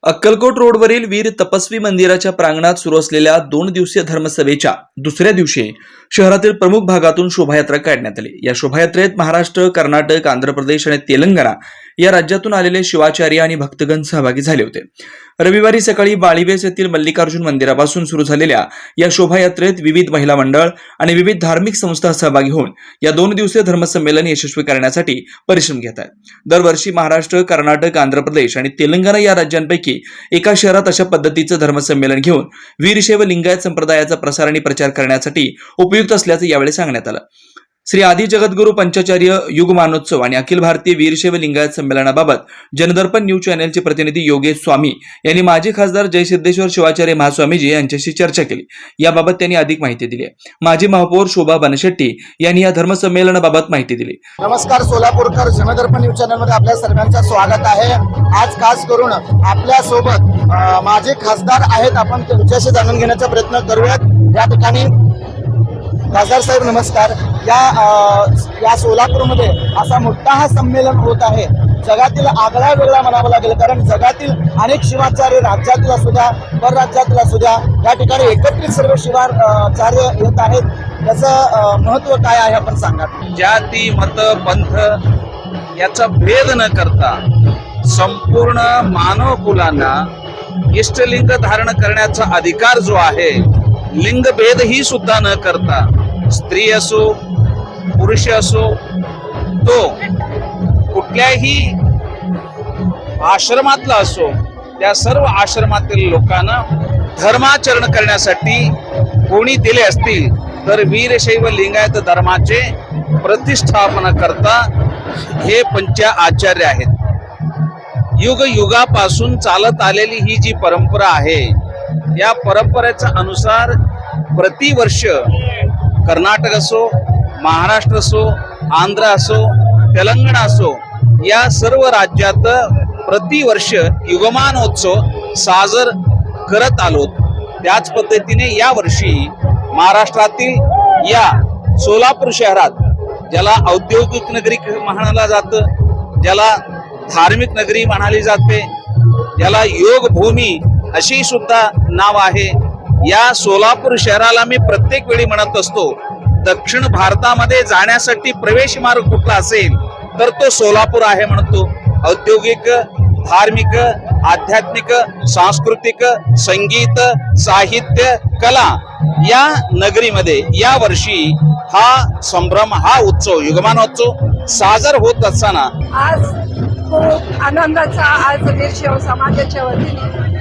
अक्कलकोट रोडवरील वीर तपस्वी मंदिराच्या प्रांगणात सुरू असलेल्या 2 दिवसीय धर्मसभेच्या दुसऱ्या दिवशी शहरातील प्रमुख भागातून शोभायात्रा काढण्यात आली। या शोभायात्रेत महाराष्ट्र, कर्नाटक, आंध्र प्रदेश आणि तेलंगणा या राज्यातून आलेले शिवाचार्य आणि भक्तगण सहभागी झाले होते। रविवारी सकाळी बाळीवेस येथील मल्लिकार्जुन मंदिरापासून सुरू झालेल्या या शोभायात्रेत विविध महिला मंडळ आणि विविध धार्मिक संस्था सहभागी होऊन या 2 दिवसीय धर्मसंमेलन यशस्वी करण्यासाठी परिश्रम घेत आहेत। दरवर्षी महाराष्ट्र, कर्नाटक, आंध्र प्रदेश आणि तेलंगणा या राज्यांपैकी एका शहरात अशा पद्धतीचं धर्मसंमेलन घेऊन वीरशैव लिंगायत संप्रदायाचा प्रसार आणि प्रचार करण्यासाठी उपयुक्त असल्याचं यावेळी सांगण्यात आलं। श्री आदि जगद्गुरु पंचाचार्य युगमानोत्सव आणि अखिल भारतीय वीरशैव लिंगायत संमेलनाबाबत जनदर्पण न्यूज चॅनलचे प्रतिनिधी योगेश स्वामी यांनी माजी खासदार जयसिद्धेश्वर शिवाचार्य महास्वामीजी यांच्याशी चर्चा केली। याबाबत त्यांनी अधिक माहिती दिली। माजी महापौर शोभा बनशेट्टी यांनी या धर्मसंमेलनाबाबत माहिती दिली। नमस्कार सोलापूरकर, जनदर्पण न्यूज चॅनलमध्ये आपल्या सर्वांचं स्वागत आहे। आज खास करून आपल्या सोबत माजी खासदार आहेत, आपण त्यांच्याशी जाणून घेण्याचा प्रयत्न करूयात। या ठिकाणी खासदार साहेब नमस्कार। या सोलापूरमध्ये असा मोठा हा संमेलन होत आहे, जगातील आगळा वेगळा म्हणावं लागेल, कारण जगातील अनेक शिवाचार्य राज्यातील असू द्या, परराज्यातील असू द्या, या ठिकाणी एकत्रित सर्व शिवाचार्य येत आहेत। त्याचं महत्व काय आहे आपण सांगा। जाती, मत, पंथ याचा भेद न करता संपूर्ण मानव कुलांना इष्टलिंग धारण करण्याचा अधिकार जो आहे, लिंगभेद ही सुद्धा न करता स्त्री असो पुरुष असो, तो कुठल्याही आश्रमातला असो, त्या सर्व आश्रमातील लोकांना धर्माचरण करण्यासाठी कोणी दिले असतील तर वीरशैव लिंगायत धर्माचे प्रतिष्ठापना करता हे पंच आचार्य आहेत। युग युगापासून चालत आलेली ही जी परंपरा आहे, या परंपरेच्या अनुसार प्रतिवर्ष कर्नाटक असो, महाराष्ट्र असो, आंध्र असो, तेलंगणा असो, या सर्व राज्यात प्रतिवर्ष युगमानोत्सव साजर करत आलो। त्याच पद्धतीने या वर्षी महाराष्ट्रातील या सोलापूर शहरात, ज्याला औद्योगिक नगरी म्हणाला जातं, ज्याला धार्मिक नगरी म्हणाली जाते, ज्याला योग भूमी अशी सुद्धा नाव आहे, या सोलापूर शहराला मी प्रत्येक वेळी म्हणत असतो, दक्षिण भारतामध्ये जाण्यासाठी प्रवेश मार्ग कुठला असेल तर तो सोलापूर आहे म्हणतो। औद्योगिक, धार्मिक, आध्यात्मिक, सांस्कृतिक, संगीत, साहित्य, कला या नगरीमध्ये या वर्षी हा संभ्रम, हा उत्सव, युगमानोत्सव साजर होत असताना आज खूप आनंदाचा आज वीरशैव समाजाच्या वतीने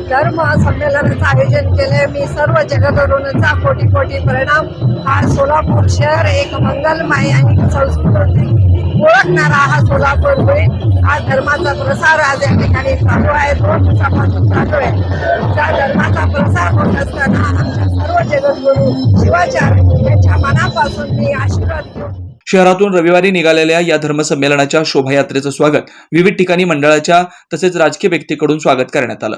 धर्म संमेलनाचं आयोजन केले। मी सर्व जगद्गुरूंचा कोटी कोटी प्रणाम। हा सोलापूर शहर एक मंगलमय आणि संस्कृती ओळखणारा हा सोलापूर होईल। हा धर्माचा प्रसार आज या ठिकाणी चालू आहे, 2 दिवसापासून चालू आहे। त्या धर्माचा प्रसार होत असताना आमच्या सर्व जगद्गुरू शिवाचार्य यांच्या मनापासून मी आशीर्वाद घेतो। शहरातून रविवारी निघालेल्या या धर्मसंमेलनाच्या शोभायात्रेचं स्वागत विविध ठिकाणी मंडळाच्या तसेच राजकीय व्यक्तीकडून स्वागत करण्यात आलं।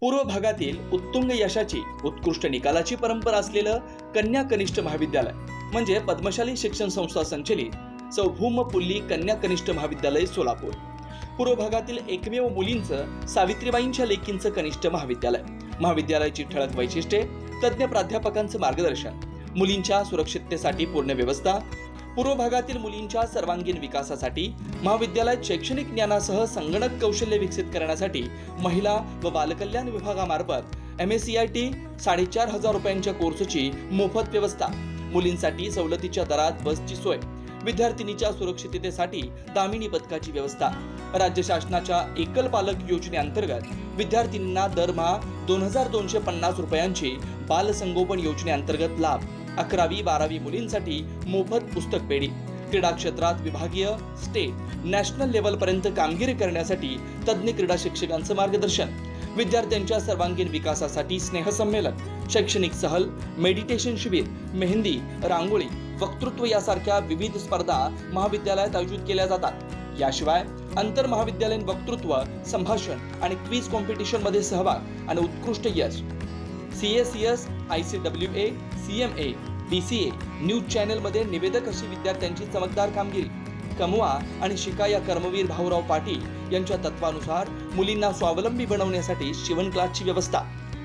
पूर्व भागातील उत्तुंग यशाची उत्कृष्ट निकालाची परंपरा असलेलं कन्या कनिष्ठ महाविद्यालय म्हणजे पद्मशाली शिक्षण संस्था संचलित सौ भूम पुल्ली कन्या कनिष्ठ महाविद्यालय सोलापूर. पूर्व भागातील एकमेव मुलींचं सावित्रीबाईंच्या लेकींचं कनिष्ठ महाविद्यालय. महाविद्यालयाची ठळक वैशिष्ट्ये: तज्ज्ञ प्राध्यापकांचं मार्गदर्शन, मुलींच्या सुरक्षिततेसाठी पूर्ण व्यवस्था, पूर्व भागातील मुलींच्या सर्वांगीण विकासासाठी महाविद्यालयात शैक्षणिक ज्ञानासह संगणक कौशल्य विकसित करण्यासाठी महिला व बालकल्याण विभागामार्फत MSCIT 4,500 रुपयांच्या कोर्सची मोफत व्यवस्था, मुलींसाठी सवलतीच्या दरात बसची सोय, विद्यार्थिनीच्या सुरक्षिततेसाठी दामिनी पथकाची व्यवस्था, राज्य शासनाच्या एकल पालक योजनेअंतर्गत विद्यार्थिनींना दरमहा 2,250 रुपयांची बालसंगोपन योजनेअंतर्गत लाभ, 11वी-12वी मुलींसाठी मोफत पुस्तक पेढी, क्रीडा क्षेत्रात विभागीय, स्टेट, नॅशनल लेव्हलपर्यंत कामगिरी करण्यासाठी तज्ज्ञ क्रीडा शिक्षकांचं मार्गदर्शन, विद्यार्थ्यांच्या सर्वांगीण विकासासाठी स्नेहसंमेलन, शैक्षणिक सहल, मेडिटेशन शिबिर, मेहंदी, रांगोळी, वक्तृत्व यासारख्या विविध स्पर्धा महाविद्यालयात आयोजित केल्या जातात. याशिवाय आंतर महाविद्यालयीन वक्तृत्व, संभाषण आणि क्विज कॉम्पिटिशन मध्ये सहभाग आणि उत्कृष्ट यश, CACS, ICWA, CMA, DCA, news channel मध्ये निवेदक अशी विद्यार्थ्यांची चमकदार कामगिरी. कमवा आणि शिका या कर्मवीर भाऊराव पाटील यांच्या तत्वानुसार मुलींना स्वावलंबी बनवण्यासाठी शिवण क्लासची व्यवस्था,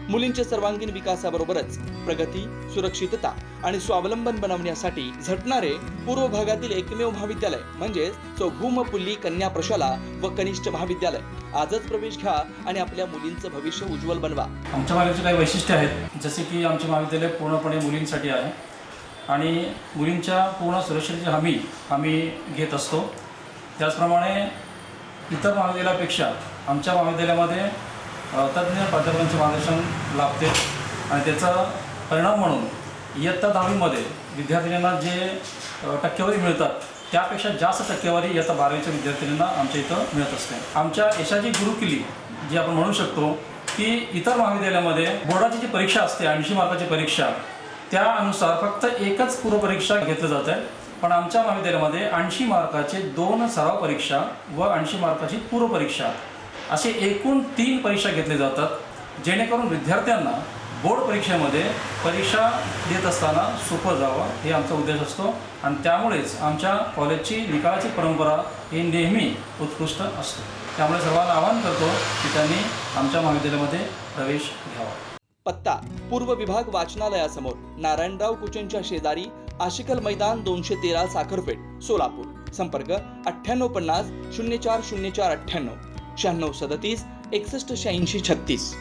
मुलींच्या सर्वांगीण विकासाबरोबरच प्रगती, सुरक्षितता आणि स्वावलंबन बनवण्यासाठी झटणारे पूर्व भागातील एकमेव महाविद्यालय म्हणजे सौ भूम पुल्ली कन्या प्रशाला व कनिष्ठ महाविद्यालय. आजच प्रवेश घ्या आणि आपल्या मुलींचं भविष्य उज्ज्वल बनवा. आमच्या महाविद्यालयाचे काही वैशिष्ट्य आहेत, जसे की आमचे महाविद्यालय पूर्णपणे मुलींसाठी आहे आणि मुलींच्या पूर्ण सुरक्षेची हमी आम्ही घेत असतो. त्याचप्रमाणे इतर महाविद्यालयापेक्षा आमच्या महाविद्यालयामध्ये तज्ज्ञ प्राध्यापकांचे मार्गदर्शन लाभते आणि त्याचा परिणाम म्हणून इयत्ता 10वीमध्ये विद्यार्थिनींना जे टक्केवारी मिळतात त्यापेक्षा जास्त टक्केवारी इयत्ता 12वीच्या विद्यार्थिनींना आमच्या इथं मिळत असते. आमच्या यशाची गुरुकिल्ली जी आपण म्हणू शकतो की इतर महाविद्यालयामध्ये बोर्डाची जी परीक्षा असते 80 मार्काची परीक्षा, त्यानुसार फक्त एकच पूर्वपरीक्षा घेतली जात आहे, पण आमच्या महाविद्यालयामध्ये 80 मार्काचे 2 सराव परीक्षा व 80 मार्काची पूर्वपरीक्षा असे एकूण 3 परीक्षा घेतल्या जातात, जेणेकरून विद्यार्थ्यांना बोर्ड परीक्षेमध्ये परीक्षा देत असताना सोपं जावं हे आमचा उद्देश असतो आणि त्यामुळेच आमच्या कॉलेजची निकालाची परंपरा ही नेहमी उत्कृष्ट असते. त्यामुळे सर्वांना आवाहन करतो की त्यांनी आमच्या महाविद्यालयामध्ये प्रवेश घ्यावा. पत्ता: पूर्व विभाग वाचनालयासमोर, नारायणराव कुचनच्या शेजारी, आशिकल मैदान, 213 साखरपेठ, सोलापूर. संपर्क 9850 040498 9637 618636.